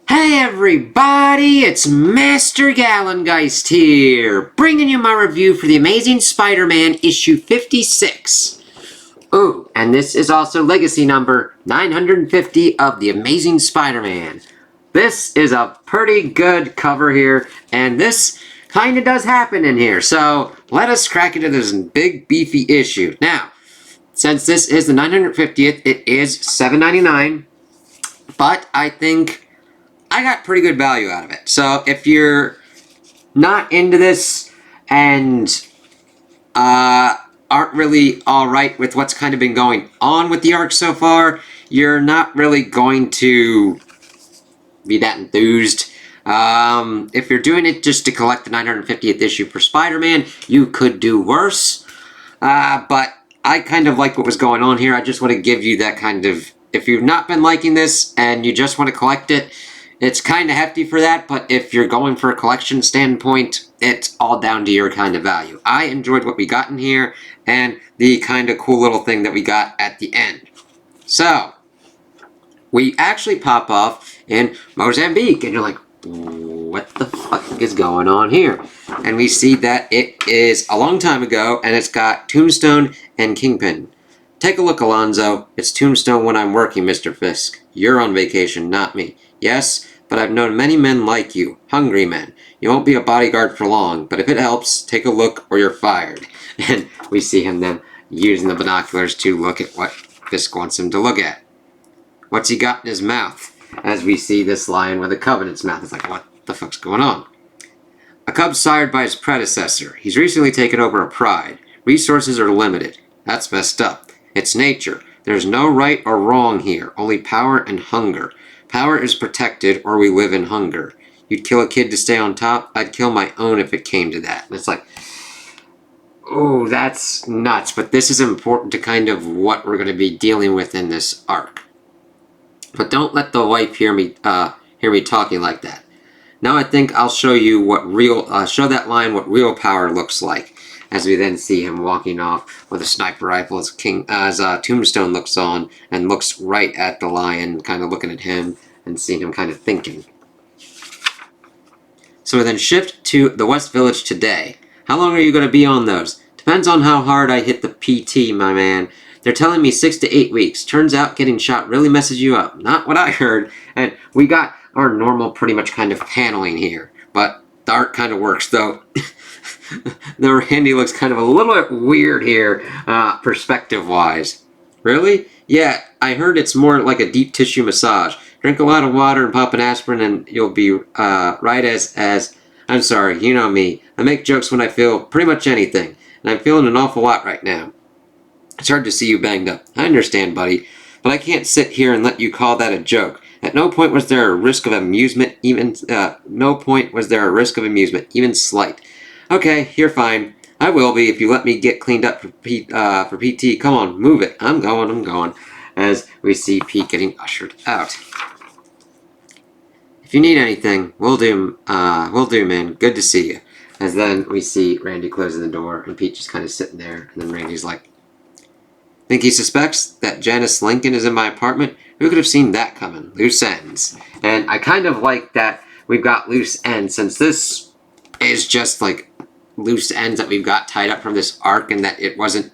Hey everybody, it's Master Gallengeist here, bringing you my review for The Amazing Spider-Man issue 56. Ooh, and this is also legacy number 950 of The Amazing Spider-Man. This is a pretty good cover here, and this kinda does happen in here, so let us crack into this big beefy issue. Now, since this is the 950th, it is $7.99, but I think I got pretty good value out of it. So if you're not into this and aren't really alright with what's kind of been going on with the arc so far, you're not really going to be that enthused. If you're doing it just to collect the 950th issue for Spider-Man, you could do worse. But I kind of like what was going on here. I just want to give you that kind of... If you've not been liking this and you just want to collect it, it's kind of hefty for that, but if you're going for a collection standpoint, it's all down to your kind of value. I enjoyed what we got in here, and the kind of cool little thing that we got at the end. So, we actually pop off in Mozambique, and you're like, what the fuck is going on here? And we see that it is a long time ago, and it's got Tombstone and Kingpin. Take a look, Alonzo. It's Tombstone when I'm working, Mr. Fisk. You're on vacation, not me. Yes, but I've known many men like you, hungry men. You won't be a bodyguard for long, but if it helps, take a look or you're fired. And we see him then using the binoculars to look at what Fisk wants him to look at. What's he got in his mouth? As we see this lion with a cub in its mouth. It's like, what the fuck's going on? A cub sired by his predecessor. He's recently taken over a pride. Resources are limited. That's messed up. It's nature. There's no right or wrong here, only power and hunger. Power is protected, or we live in hunger. You'd kill a kid to stay on top? I'd kill my own if it came to that. And it's like, oh, that's nuts. But this is important to kind of what we're going to be dealing with in this arc. But don't let the wife hear me talking like that. Now I think I'll show you what show that lion what real power looks like. As we then see him walking off with a sniper rifle as Tombstone looks on and looks right at the lion, kind of looking at him and seeing him kind of thinking. So we then shift to the West Village today. How long are you going to be on those? Depends on how hard I hit the PT, my man. They're telling me 6 to 8 weeks. Turns out getting shot really messes you up. Not what I heard. And we got our normal pretty much kind of paneling here. But the art kind of works though. The Randy looks kind of a little bit weird here, perspective-wise. Really? Yeah, I heard it's more like a deep tissue massage. Drink a lot of water and pop an aspirin and you'll be right as... I'm sorry, you know me. I make jokes when I feel pretty much anything. And I'm feeling an awful lot right now. It's hard to see you banged up. I understand, buddy. But I can't sit here and let you call that a joke. At no point was there a risk of amusement, even slight. Okay, you're fine. I will be if you let me get cleaned up for PT. Come on, move it. I'm going. As we see Pete getting ushered out. If you need anything, we'll do, man. Good to see you. As then we see Randy closing the door and Pete just kind of sitting there. And then Randy's like, think he suspects that Janice Lincoln is in my apartment? Who could have seen that coming? Loose ends. And I kind of like that we've got loose ends, since this is just like loose ends that we've got tied up from this arc, and that it wasn't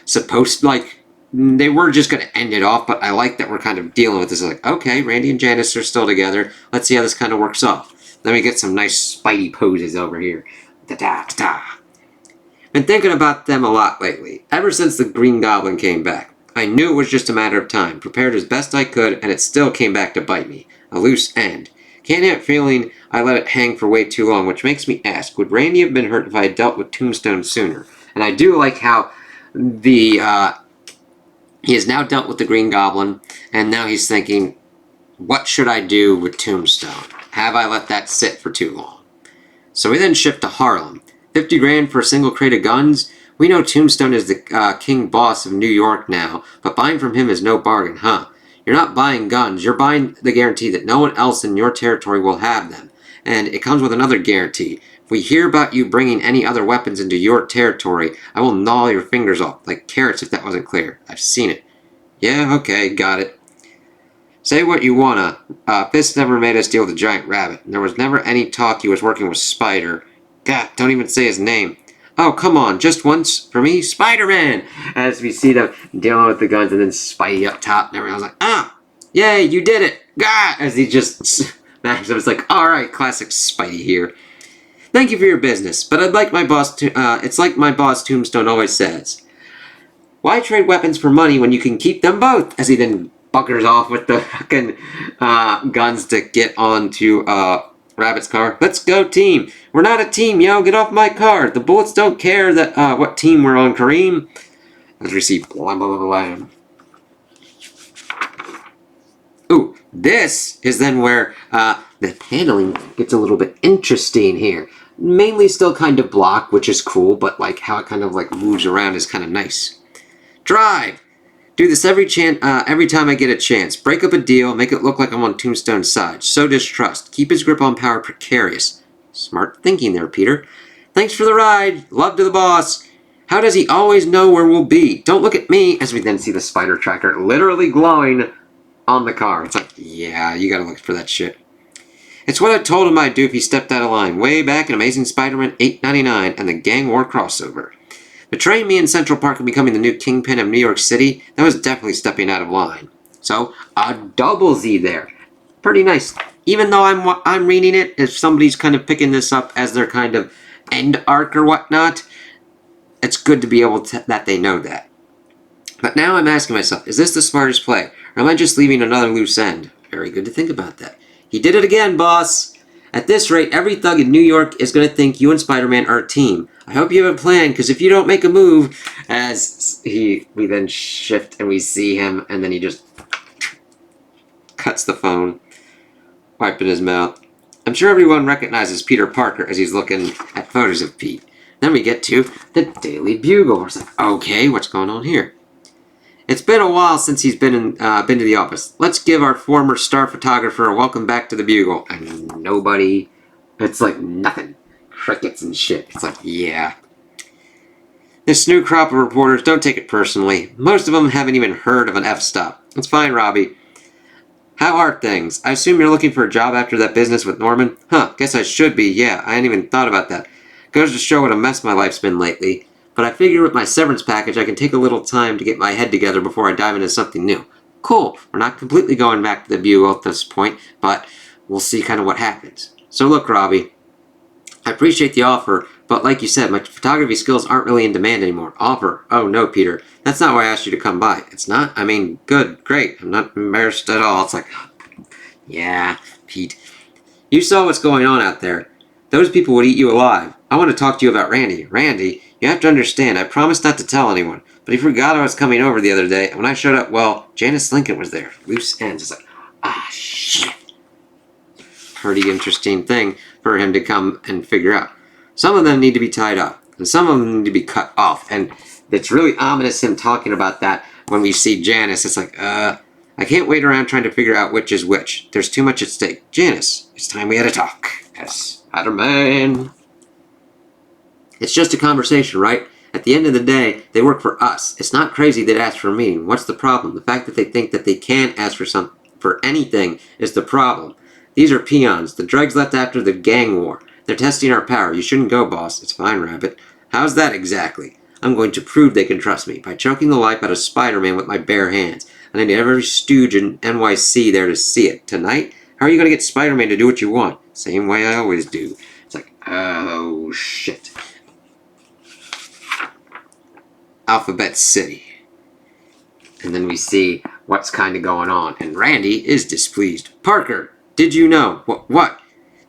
supposed to, like, they were just going to end it off, but I like that we're kind of dealing with this. Like, okay, Randy and Janice are still together. Let's see how this kind of works off. Then we get some nice Spidey poses over here. Da-da-da-da. Been thinking about them a lot lately, ever since the Green Goblin came back. I knew it was just a matter of time, prepared as best I could, and it still came back to bite me. A loose end. Can't help feeling I let it hang for way too long, which makes me ask, would Randy have been hurt if I had dealt with Tombstone sooner? And I do like how he has now dealt with the Green Goblin, and now he's thinking, what should I do with Tombstone? Have I let that sit for too long? So we then shift to Harlem. 50 grand for a single crate of guns? We know Tombstone is the king boss of New York now, but buying from him is no bargain, huh? You're not buying guns, you're buying the guarantee that no one else in your territory will have them. And it comes with another guarantee. If we hear about you bringing any other weapons into your territory, I will gnaw your fingers off, like carrots if that wasn't clear. I've seen it. Yeah, okay, got it. Say what you wanna. Fist never made us deal with a giant rabbit. And there was never any talk he was working with Spider. God, don't even say his name. Oh, come on, just once for me, Spider-Man! As we see them dealing with the guns and then Spidey up top and everyone's like, yay, you did it! Gah! As he just smashes him. It's like, alright, classic Spidey here. Thank you for your business, but I'd like my boss to, it's like my boss Tombstone always says. Why trade weapons for money when you can keep them both? As he then bunkers off with the fucking guns to get onto Rabbit's car. Let's go, team. We're not a team, yo. Get off my car. The bullets don't care that what team we're on, Kareem. As we see blah, blah, blah, blah. Ooh, this is then where the paneling gets a little bit interesting here. Mainly still kind of block, which is cool, but like how it kind of like moves around is kind of nice. Drive! Do this every time I get a chance. Break up a deal, make it look like I'm on Tombstone's side. Sow distrust. Keep his grip on power precarious. Smart thinking there, Peter. Thanks for the ride. Love to the boss. How does he always know where we'll be? Don't look at me. As we then see the spider tracker literally glowing on the car. It's like, yeah, you gotta look for that shit. It's what I told him I'd do if he stepped out of line way back in Amazing Spider-Man 899 and the Gang War crossover. Betraying me in Central Park and becoming the new kingpin of New York City, that was definitely stepping out of line. So, a double Z there. Pretty nice. Even though I'm reading it, if somebody's kind of picking this up as their kind of end arc or whatnot, it's good to be able to, that they know that. But now I'm asking myself, is this the smartest play? Or am I just leaving another loose end? Very good to think about that. He did it again, boss! At this rate, every thug in New York is going to think you and Spider-Man are a team. I hope you have a plan, because if you don't make a move, as we then shift and we see him, and then he just cuts the phone, wiping his mouth. I'm sure everyone recognizes Peter Parker as he's looking at photos of Pete. Then we get to the Daily Bugle. It's like, okay, what's going on here? It's been a while since he's been to the office. Let's give our former star photographer a welcome back to the Bugle. And nobody, it's like nothing. Crickets and shit. It's like, yeah. This new crop of reporters, don't take it personally. Most of them haven't even heard of an F-stop. It's fine, Robbie. How are things? I assume you're looking for a job after that business with Norman? Huh, guess I should be, yeah. I hadn't even thought about that. Goes to show what a mess my life's been lately. But I figure with my severance package, I can take a little time to get my head together before I dive into something new. Cool. We're not completely going back to the Bugle at this point, but we'll see kind of what happens. So look, Robbie, I appreciate the offer, but like you said, my photography skills aren't really in demand anymore. Offer? Oh no, Peter. That's not why I asked you to come by. It's not? I mean, good, great. I'm not embarrassed at all. It's like, yeah, Pete. You saw what's going on out there. Those people would eat you alive. I want to talk to you about Randy. Randy? You have to understand, I promised not to tell anyone, but he forgot I was coming over the other day, and when I showed up, well, Janice Lincoln was there. Loose ends. It's like, shit. Pretty interesting thing for him to come and figure out. Some of them need to be tied up, and some of them need to be cut off, and it's really ominous him talking about that when we see Janice. It's like, I can't wait around trying to figure out which is which. There's too much at stake. Janice, it's time we had a talk. Yes, Spider-Man. It's just a conversation, right? At the end of the day, they work for us. It's not crazy they'd ask for a meeting. What's the problem? The fact that they think that they can ask for anything is the problem. These are peons. The dregs left after the gang war. They're testing our power. You shouldn't go, boss. It's fine, Rabbit. How's that exactly? I'm going to prove they can trust me by choking the life out of Spider-Man with my bare hands. And I need every stooge in NYC there to see it. Tonight? How are you going to get Spider-Man to do what you want? Same way I always do. It's like, oh, shit. Alphabet City. And then we see what's kind of going on. And Randy is displeased. Parker, did you know? What?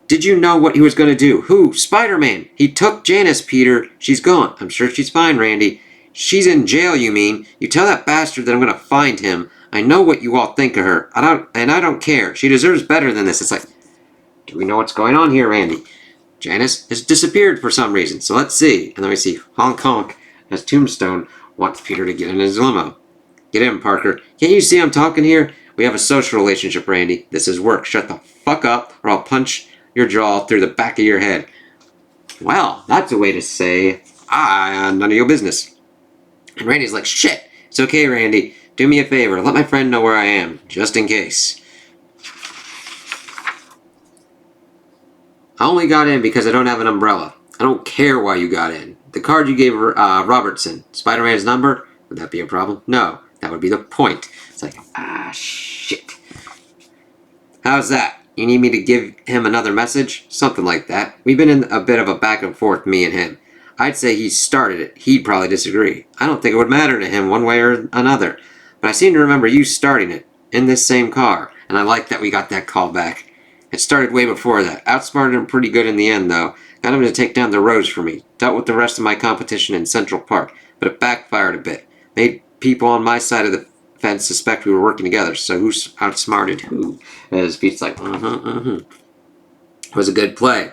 Did you know what he was going to do? Who? Spider-Man. He took Janice, Peter. She's gone. I'm sure she's fine, Randy. She's in jail, you mean? You tell that bastard that I'm going to find him. I know what you all think of her. I don't care. She deserves better than this. It's like, do we know what's going on here, Randy? Janice has disappeared for some reason, so let's see. And then we see Honk Honk as Tombstone wants Peter to get in his limo. Get in, Parker. Can't you see I'm talking here? We have a social relationship, Randy. This is work. Shut the fuck up, or I'll punch your jaw through the back of your head. Well, that's a way to say, none of your business. And Randy's like, shit. It's okay, Randy. Do me a favor. Let my friend know where I am, just in case. I only got in because I don't have an umbrella. I don't care why you got in. The card you gave Robertson, Spider-Man's number, would that be a problem? No, that would be the point. It's like, shit. How's that? You need me to give him another message? Something like that. We've been in a bit of a back and forth, me and him. I'd say he started it. He'd probably disagree. I don't think it would matter to him one way or another. But I seem to remember you starting it in this same car. And I like that we got that call back. It started way before that. Outsmarted him pretty good in the end, though. Got him to take down the roads for me. Dealt with the rest of my competition in Central Park. But it backfired a bit. Made people on my side of the fence suspect we were working together. So who outsmarted who? His Pete's like, It was a good play.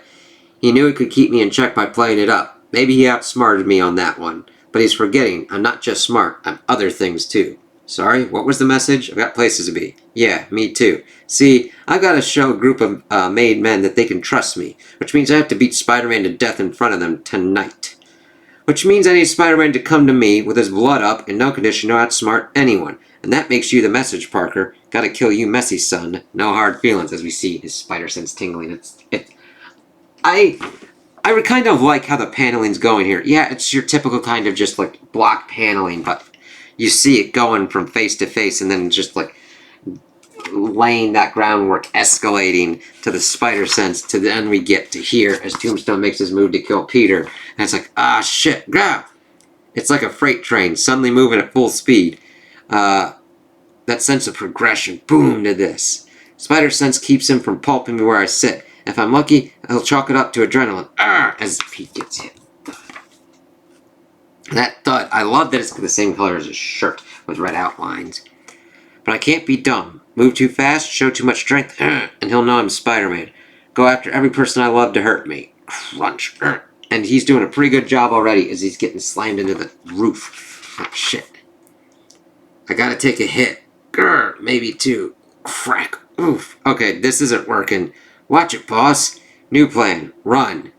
He knew he could keep me in check by playing it up. Maybe he outsmarted me on that one. But he's forgetting I'm not just smart. I'm other things, too. Sorry, what was the message? I've got places to be. Yeah, me too. See, I've got to show a group of made men that they can trust me, which means I have to beat Spider-Man to death in front of them tonight. Which means I need Spider-Man to come to me with his blood up in no condition to outsmart anyone. And that makes you the message, Parker. Gotta kill you, messy son. No hard feelings, as we see his spider sense tingling. I would kind of like how the paneling's going here. Yeah, it's your typical kind of just like block paneling, but you see it going from face to face and then just like laying that groundwork, escalating to the spider sense to then we get to here as Tombstone makes his move to kill Peter. And it's like, shit, grab! It's like a freight train suddenly moving at full speed. That sense of progression, boom to this. Spider sense keeps him from pulping me where I sit. If I'm lucky, he'll chalk it up to adrenaline. As Pete gets hit. That thud, I love that it's the same color as his shirt with red outlines. But I can't be dumb. Move too fast, show too much strength, and he'll know I'm Spider-Man. Go after every person I love to hurt me. Crunch. And he's doing a pretty good job already as he's getting slammed into the roof. Oh, shit. I gotta take a hit. Grr, maybe two. Crack. Oof. Okay, this isn't working. Watch it, boss. New plan. Run.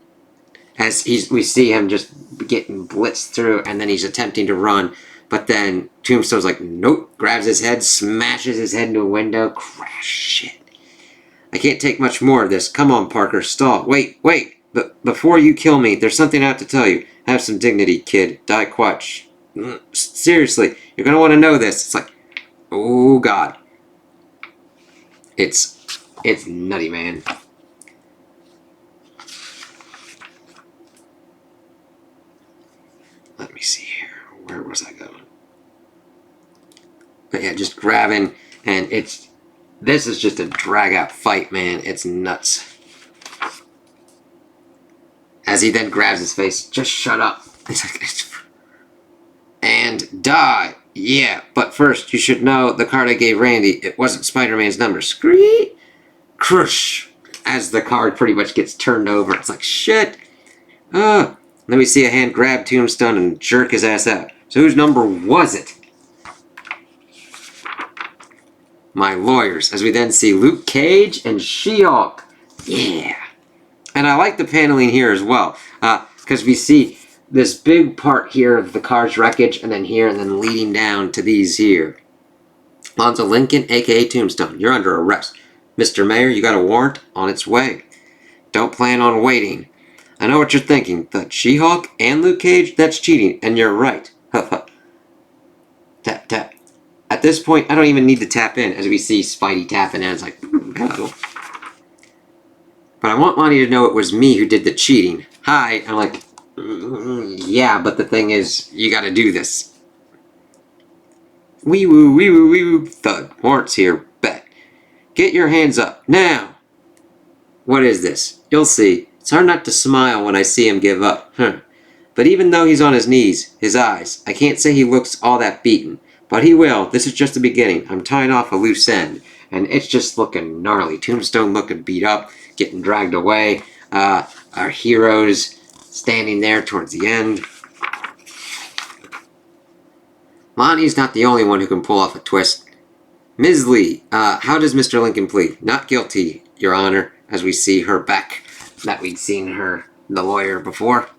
As we see him just getting blitzed through, and then he's attempting to run. But then Tombstone's like, nope. Grabs his head, smashes his head into a window. Crash. Shit. I can't take much more of this. Come on, Parker. Stall. Wait. But before you kill me, there's something I have to tell you. Have some dignity, kid. Die quatch. Seriously, you're going to want to know this. It's like, oh, God. It's nutty, man. Let me see here. Where was I going? But yeah, just grabbing, and this is just a drag-out fight, man. It's nuts. As he then grabs his face, just shut up. He's like, and die. Yeah, but first, you should know the card I gave Randy, it wasn't Spider-Man's number. Screet! Crush! As the card pretty much gets turned over. It's like, shit! Then we see a hand grab Tombstone and jerk his ass out. So whose number was it? My lawyers. As we then see Luke Cage and She-Hulk. Yeah! And I like the paneling here as well. Because we see this big part here of the car's wreckage, and then here, and then leading down to these here. Lonzo Lincoln, a.k.a. Tombstone, you're under arrest. Mr. Mayor, you got a warrant on its way. Don't plan on waiting. I know what you're thinking. The She-Hulk and Luke Cage? That's cheating, and you're right. Tap, tap. At this point, I don't even need to tap in, as we see Spidey tapping in. It's like, hello. But I want Monty to know it was me who did the cheating. Hi. I'm like, yeah, but the thing is, you gotta do this. Wee woo, wee woo, wee woo. Thud. Warrant's here. Bet. Get your hands up. Now. What is this? You'll see. It's hard not to smile when I see him give up. But even though he's on his knees, his eyes, I can't say he looks all that beaten. But he will. This is just the beginning. I'm tying off a loose end. And it's just looking gnarly. Tombstone looking beat up, getting dragged away. Our heroes standing there towards the end. Monty's not the only one who can pull off a twist. Ms. Lee, how does Mr. Lincoln plead? Not guilty, Your Honor, as we see her back. That we'd seen her, the lawyer, before.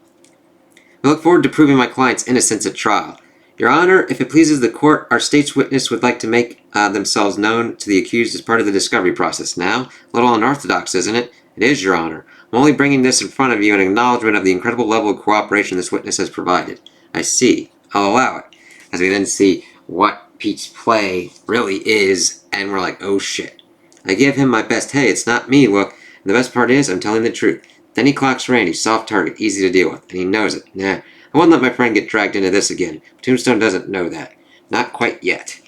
I look forward to proving my client's innocence at trial. Your Honor, if it pleases the court, our state's witness would like to make themselves known to the accused as part of the discovery process. Now, a little unorthodox, isn't it? It is, Your Honor. I'm only bringing this in front of you in acknowledgement of the incredible level of cooperation this witness has provided. I see. I'll allow it. As we then see what Pete's play really is, and we're like, oh shit. I give him my best, hey, it's not me, look. And the best part is, I'm telling the truth. Then he clocks Randy, soft target, easy to deal with, and he knows it. Nah, I won't let my friend get dragged into this again. Tombstone doesn't know that. Not quite yet.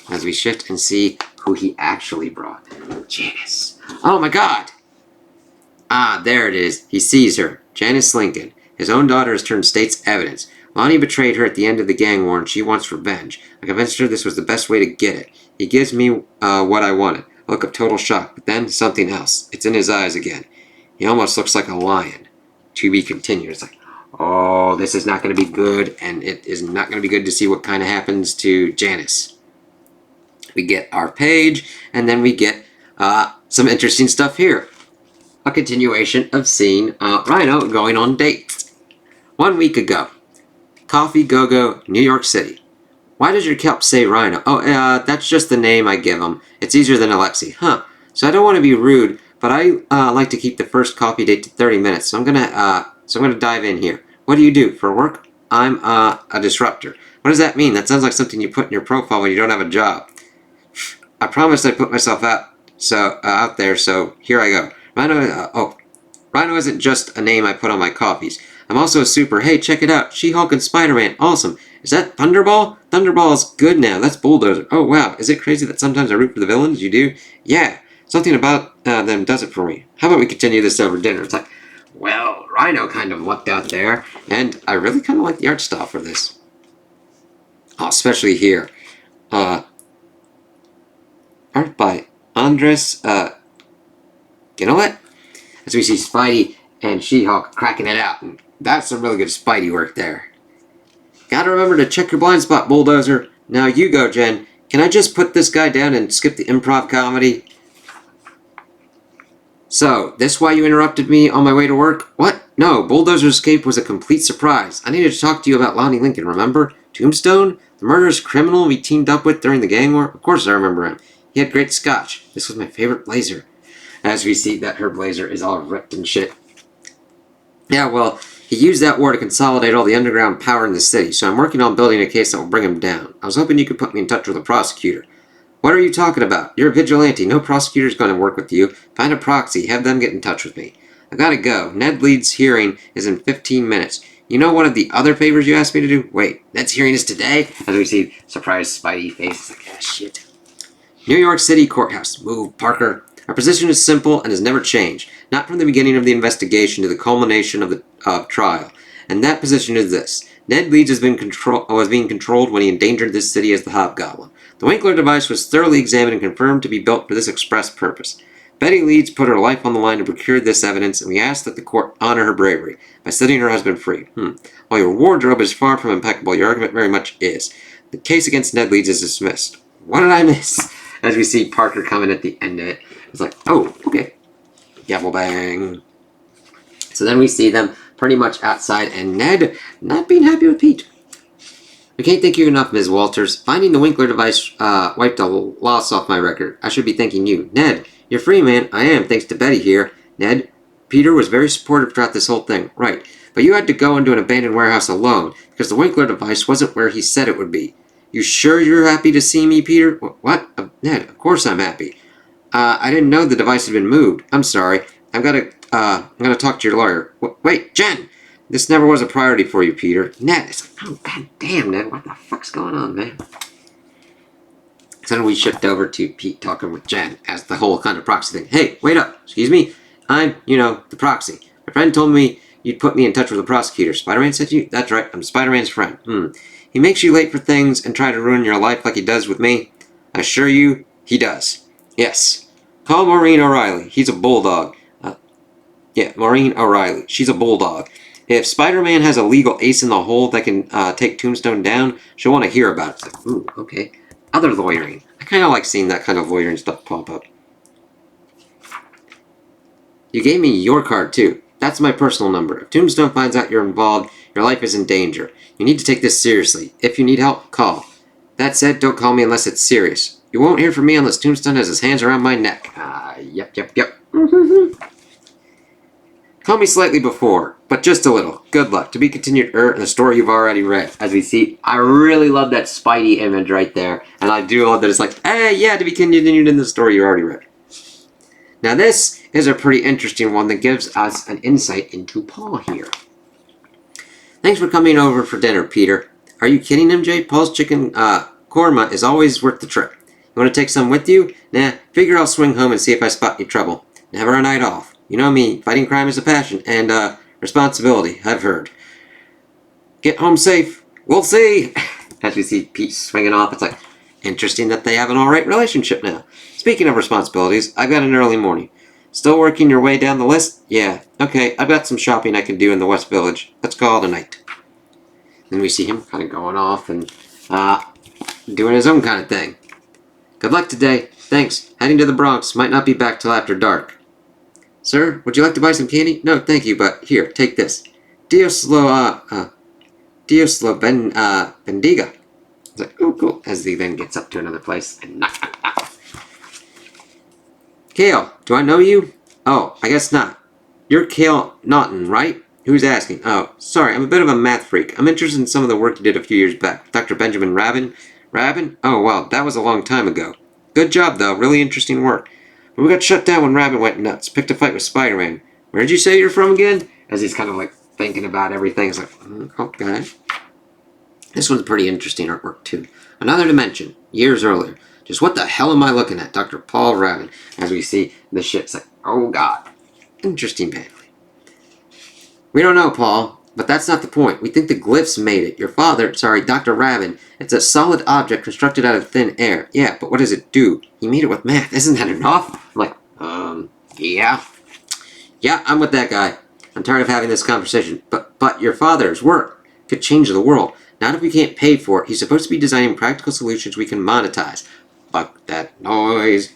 As we shift and see who he actually brought. Janice. Oh my god! Ah, there it is. He sees her. Janice Lincoln. His own daughter has turned state's evidence. Lonnie betrayed her at the end of the gang war and she wants revenge. I convinced her this was the best way to get it. He gives me what I wanted. A look of total shock, but then something else. It's in his eyes again. He almost looks like a lion. To be continued. It's like, oh, this is not going to be good, and it is not going to be good to see what kind of happens to Janice. We get our page, and then we get some interesting stuff here. A continuation of seeing Rhino going on dates. 1 week ago. Coffee Go-Go, New York City. Why does your kelp say Rhino? Oh, that's just the name I give him. It's easier than Alexi. Huh. So I don't want to be rude, but I like to keep the first coffee date to 30 minutes. So I'm gonna dive in here. What do you do for work? I'm a disruptor. What does that mean? That sounds like something you put in your profile when you don't have a job. I promised I'd put myself out there, so here I go. Rhino isn't just a name I put on my coffees. I'm also a super. Hey, check it out. She-Hulk and Spider-Man. Awesome. Is that Thunderball? Thunderball's good now. That's Bulldozer. Oh, wow. Is it crazy that sometimes I root for the villains? You do? Yeah. Something about them does it for me. How about we continue this over dinner? It's like, well, Rhino kind of lucked out there, and I really kind of like the art style for this. Oh, especially here. Art by Andres Ginolette. As we see Spidey and She-Hulk cracking it out. And that's some really good Spidey work there. Gotta remember to check your blind spot, Bulldozer. Now you go, Jen. Can I just put this guy down and skip the improv comedy? So, this why you interrupted me on my way to work? What? No, Bulldozer's escape was a complete surprise. I needed to talk to you about Lonnie Lincoln, remember? Tombstone? The murderous criminal we teamed up with during the gang war? Of course I remember him. He had great scotch. This was my favorite blazer. As we see that her blazer is all ripped and shit. Yeah, well, he used that war to consolidate all the underground power in the city, so I'm working on building a case that will bring him down. I was hoping you could put me in touch with a prosecutor. What are you talking about? You're a vigilante. No prosecutor's going to work with you. Find a proxy. Have them get in touch with me. I've got to go. Ned Leeds' hearing is in 15 minutes. You know one of the other favors you asked me to do? Wait, Ned's hearing is today? As we see surprised Spidey face. It's like, ah, shit. New York City Courthouse. Move, Parker. Our position is simple and has never changed. Not from the beginning of the investigation to the culmination of the trial. And that position is this. Ned Leeds was being controlled when he endangered this city as the Hobgoblin. The Winkler device was thoroughly examined and confirmed to be built for this express purpose. Betty Leeds put her life on the line to procure this evidence, and we ask that the court honor her bravery by setting her husband free. While your wardrobe is far from impeccable, your argument very much is. The case against Ned Leeds is dismissed. What did I miss? As we see Parker coming at the end of it. It's like, oh, okay. Gavel bang. So then we see them pretty much outside, and Ned not being happy with Pete. I can't thank you enough, Ms. Walters. Finding the Winkler device wiped a loss off my record. I should be thanking you. Ned, you're free, man. I am, thanks to Betty here. Ned, Peter was very supportive throughout this whole thing. Right. But you had to go into an abandoned warehouse alone, because the Winkler device wasn't where he said it would be. You sure you're happy to see me, Peter? What? Ned, of course I'm happy. I didn't know the device had been moved. I'm sorry. I'm gonna talk to your lawyer. Wait, Jen! This never was a priority for you, Peter. Ned, it's like, oh, god damn, Ned, what the fuck's going on, man? So then we shift over to Pete talking with Jen as the whole kind of proxy thing. Hey, wait up. Excuse me? I'm, the proxy. My friend told me you'd put me in touch with the prosecutor. Spider-Man said to you? That's right. I'm Spider-Man's friend. He makes you late for things and try to ruin your life like he does with me. I assure you, he does. Yes. Call Maureen O'Reilly. He's a bulldog. Maureen O'Reilly. She's a bulldog. If Spider-Man has a legal ace in the hole that can take Tombstone down, she'll want to hear about it. It's like, ooh, okay. Other lawyering. I kind of like seeing that kind of lawyering stuff pop up. You gave me your card, too. That's my personal number. If Tombstone finds out you're involved, your life is in danger. You need to take this seriously. If you need help, call. That said, don't call me unless it's serious. You won't hear from me unless Tombstone has his hands around my neck. Yep. Call me slightly before, but just a little. Good luck. To be continued in the story you've already read. As we see, I really love that Spidey image right there. And I do love that it's like, hey, yeah, to be continued in the story you already read. Now this is a pretty interesting one that gives us an insight into Paul here. Thanks for coming over for dinner, Peter. Are you kidding, MJ? Paul's chicken korma is always worth the trip. You want to take some with you? Nah, figure I'll swing home and see if I spot any trouble. Never a night off. You know me, fighting crime is a passion, and, responsibility, I've heard. Get home safe. We'll see. As we see Pete swinging off, it's like, interesting that they have an alright relationship now. Speaking of responsibilities, I've got an early morning. Still working your way down the list? Yeah. Okay, I've got some shopping I can do in the West Village. Let's call it a night. Then we see him kind of going off and, doing his own kind of thing. Good luck today. Thanks. Heading to the Bronx. Might not be back till after dark. Sir, would you like to buy some candy? No, thank you, but here, take this. Dios lo bendiga. It's like, oh, cool. As he then gets up to another place and knock, knock, knock. Kale, do I know you? Oh, I guess not. You're Kale Naughton, right? Who's asking? Oh, sorry, I'm a bit of a math freak. I'm interested in some of the work you did a few years back. Dr. Benjamin Rabin? Rabin? Oh, well, that was a long time ago. Good job, though. Really interesting work. But we got shut down when Rabin went nuts. Picked a fight with Spider-Man. Where did you say you're from again? As he's kind of like thinking about everything. It's like, okay. This one's pretty interesting artwork, too. Another dimension. Years earlier. Just what the hell am I looking at? Dr. Paul Rabin. As we see the shit's like, oh god. Interesting family. We don't know, Paul. But that's not the point. We think the glyphs made it. Your father, Dr. Rabin, it's a solid object constructed out of thin air. Yeah, but what does it do? He made it with math. Isn't that enough? I'm like, yeah. Yeah, I'm with that guy. I'm tired of having this conversation. But your father's work could change the world. Not if we can't pay for it. He's supposed to be designing practical solutions we can monetize. Fuck that noise.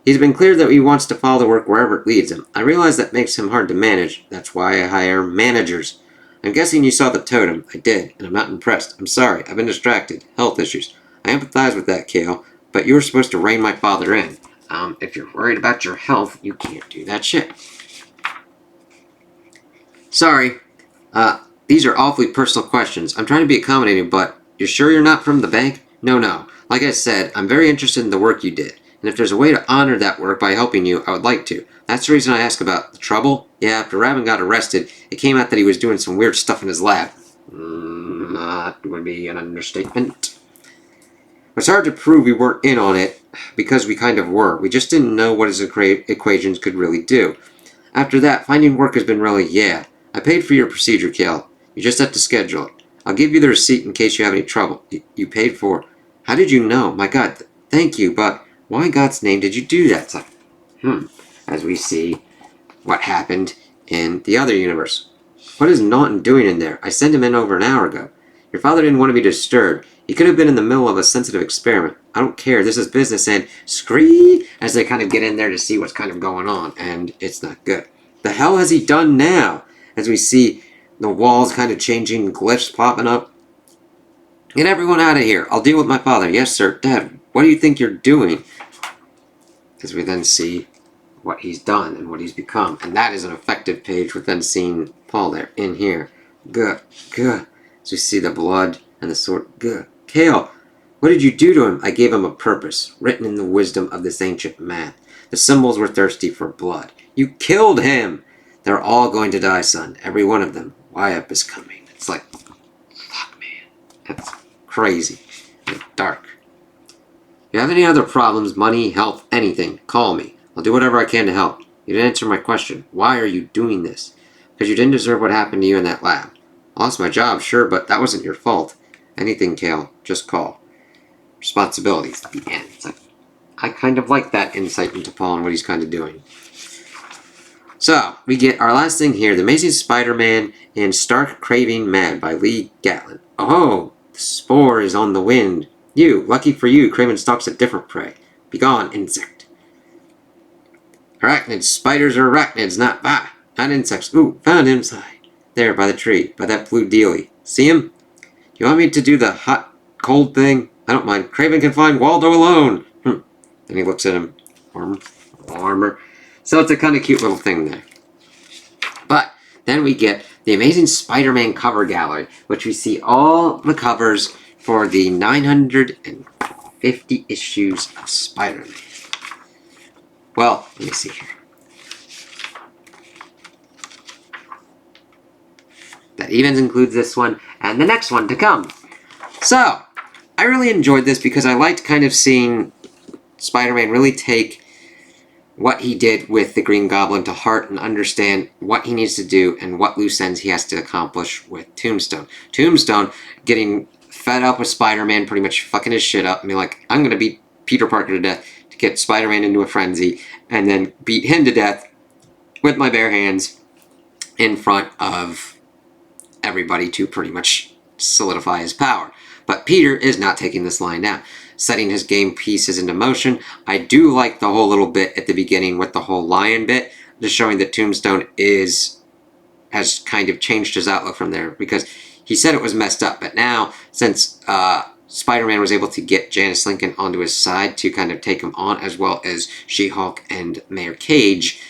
He's been clear that he wants to follow the work wherever it leads him. I realize that makes him hard to manage. That's why I hire managers. I'm guessing you saw the totem. I did, and I'm not impressed. I'm sorry. I've been distracted. Health issues. I empathize with that, Kale, but you were supposed to rein my father in. If you're worried about your health, you can't do that shit. Sorry. These are awfully personal questions. I'm trying to be accommodating, but you're sure you're not from the bank? No. Like I said, I'm very interested in the work you did. And if there's a way to honor that work by helping you, I would like to. That's the reason I ask about the trouble. Yeah, after Rabin got arrested, it came out that he was doing some weird stuff in his lab. That would be an understatement. It's hard to prove we weren't in on it, because we kind of were. We just didn't know what his equations could really do. After that, finding work has been really, yeah. I paid for your procedure, Kale. You just have to schedule it. I'll give you the receipt in case you have any trouble. You paid for... How did you know? My God, thank you, but... Why in God's name did you do that? It's like, as we see what happened in the other universe. What is Naughton doing in there? I sent him in over an hour ago. Your father didn't want to be disturbed. He could have been in the middle of a sensitive experiment. I don't care. This is business, and scree as they kind of get in there to see what's kind of going on, and it's not good. The hell has he done now? As we see the walls kind of changing, glyphs popping up. Get everyone out of here. I'll deal with my father. Yes, sir. Dad, what do you think you're doing? Because we then see what he's done and what he's become. And that is an effective page with then seeing Paul there in here. Good. So we see the blood and the sword. Good. Kale, what did you do to him? I gave him a purpose, written in the wisdom of this ancient math. The symbols were thirsty for blood. You killed him! They're all going to die, son. Every one of them. Wyatt is coming. It's like, fuck, man. That's crazy. And dark. If you have any other problems, money, health, anything, call me. I'll do whatever I can to help. You didn't answer my question. Why are you doing this? Because you didn't deserve what happened to you in that lab. I lost my job, sure, but that wasn't your fault. Anything, Kale, just call. Responsibilities at the end. It's like, I kind of like that insight into Paul and what he's kind of doing. So, we get our last thing here, The Amazing Spider-Man and Stark Craving Mad by Lee Gatlin. Oh, the spore is on the wind. You, lucky for you, Craven stalks a different prey. Begone, insect. Arachnids, spiders are arachnids, not insects. Ooh, found him, there, by the tree, by that blue dealie. See him? Do you want me to do the hot, cold thing? I don't mind. Craven can find Waldo alone. Then he looks at him. Warmer. So it's a kind of cute little thing there. But then we get the Amazing Spider-Man cover gallery, which we see all the covers for the 950 issues of Spider-Man. Well, let me see here. That even includes this one and the next one to come. So, I really enjoyed this because I liked kind of seeing Spider-Man really take what he did with the Green Goblin to heart and understand what he needs to do and what loose ends he has to accomplish with Tombstone. Tombstone getting fed up with Spider-Man, pretty much fucking his shit up and being like, I'm going to beat Peter Parker to death to get Spider-Man into a frenzy and then beat him to death with my bare hands in front of everybody to pretty much solidify his power. But Peter is not taking this line down, setting his game pieces into motion. I do like the whole little bit at the beginning with the whole lion bit, just showing that Tombstone has kind of changed his outlook from there, because he said it was messed up, but now, since Spider-Man was able to get Janice Lincoln onto his side to kind of take him on, as well as She-Hulk and Mayor Cage,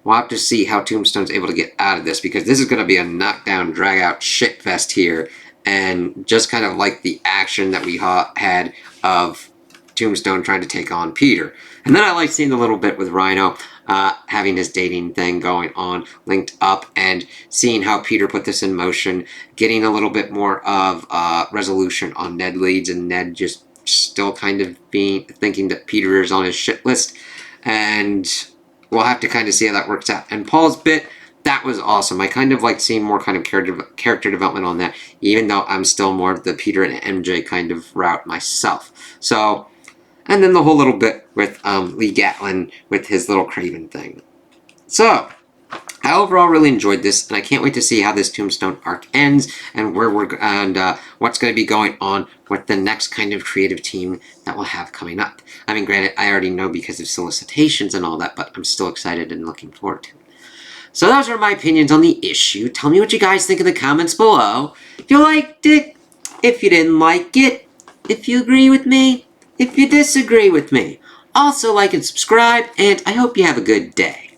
we'll have to see how Tombstone's able to get out of this, because this is going to be a knockdown, drag-out shitfest here, and just kind of like the action that we had of Tombstone trying to take on Peter. And then I like seeing the little bit with Rhino having his dating thing going on, linked up, and seeing how Peter put this in motion, getting a little bit more of resolution on Ned Leeds, and Ned just still kind of thinking that Peter is on his shit list, and we'll have to kind of see how that works out. And Paul's bit, that was awesome. I kind of like seeing more kind of character development on that, even though I'm still more the Peter and MJ kind of route myself. So, and then the whole little bit with Lee Gatlin with his little Craven thing. So, I overall really enjoyed this, and I can't wait to see how this Tombstone arc ends and what's going to be going on with the next kind of creative team that we'll have coming up. I mean, granted, I already know because of solicitations and all that, but I'm still excited and looking forward to it. So those are my opinions on the issue. Tell me what you guys think in the comments below. If you liked it, if you didn't like it, if you agree with me, if you disagree with me. Also like and subscribe, and I hope you have a good day.